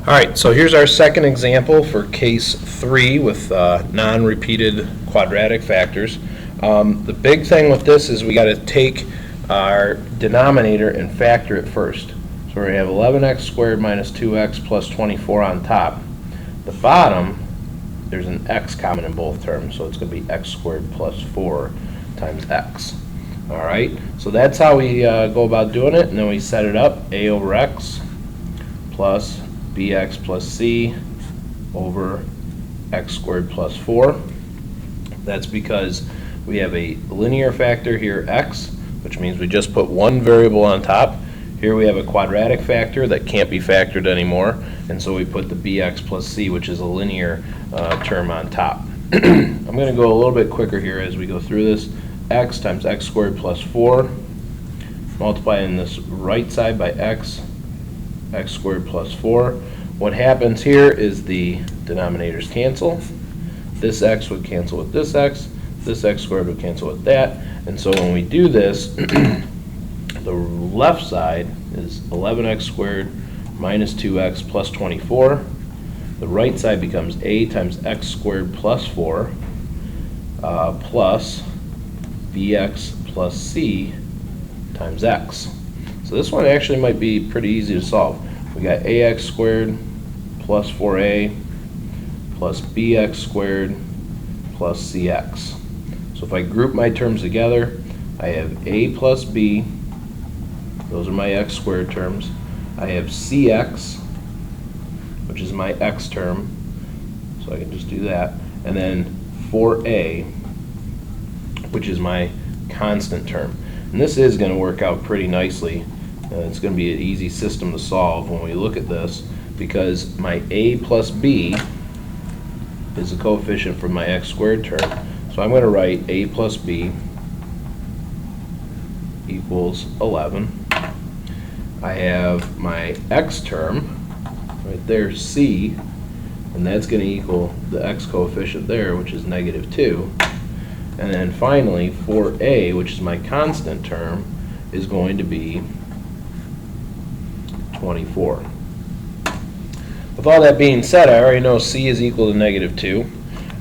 Alright, so here's our second example for case 3 with non-repeated quadratic factors. The big thing with this is we got to take our denominator and factor it first. So we have 11x squared minus 2x plus 24 on top. The bottom, there's an x common in both terms, so it's going to be x squared plus 4 times x. Alright, so that's how we go about doing it, and then we set it up. A over x plus bx plus c over x squared plus 4. That's because we have a linear factor here, x, which means we just put one variable on top. Here we have a quadratic factor that can't be factored anymore, and so we put the bx plus c, which is a linear term, on top. I'm going to go a little bit quicker here as we go through this. X times x squared plus 4, multiplying this right side by x squared plus 4. What happens here is the denominators cancel. This x would cancel with this x squared would cancel with that, and so when we do this, the left side is 11x squared minus 2x plus 24. The right side becomes a times x squared plus 4 plus bx plus c times x. So this one actually might be pretty easy to solve. We got ax squared plus 4a plus bx squared plus cx. So if I group my terms together, I have a plus b, those are my x squared terms. I have cx, which is my x term, so I can just do that, and then 4a, which is my constant term. And this is going to work out pretty nicely. It's going to be an easy system to solve when we look at this, because my a plus b is a coefficient from my x squared term. So I'm going to write a plus b equals 11. I have my x term right there, c, and that's going to equal the x coefficient there, which is negative 2. And then finally, 4a, which is my constant term, is going to be 24. With all that being said, I already know c is equal to negative 2.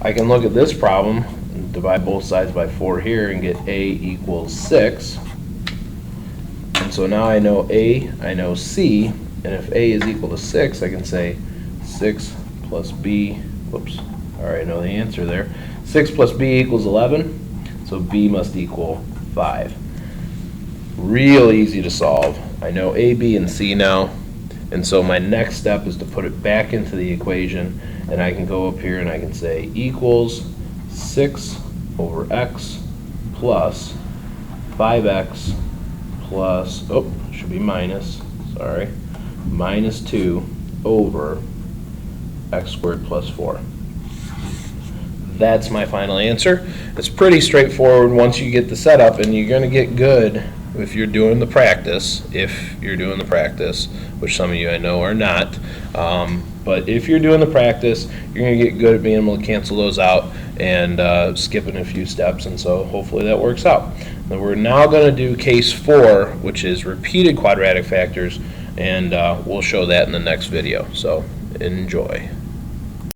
I can look at this problem and divide both sides by 4 here and get a equals 6. And so now I know a, I know c, and if a is equal to 6, I can say 6 plus b, whoops, I already know the answer there. 6 plus b equals 11, so b must equal 5. Real easy to solve. I know a, b, and c now, and so my next step is to put it back into the equation, and I can go up here and I can say equals 6 over x plus 5x plus, oh, should be minus, sorry, minus 2 over x squared plus 4. That's my final answer. It's pretty straightforward once you get the setup, and you're going to get good if you're doing the practice, which some of you I know are not. But if you're doing the practice, you're going to get good at being able to cancel those out and skipping a few steps, and so hopefully that works out. Now we're now going to do case 4, which is repeated quadratic factors, and we'll show that in the next video. So enjoy.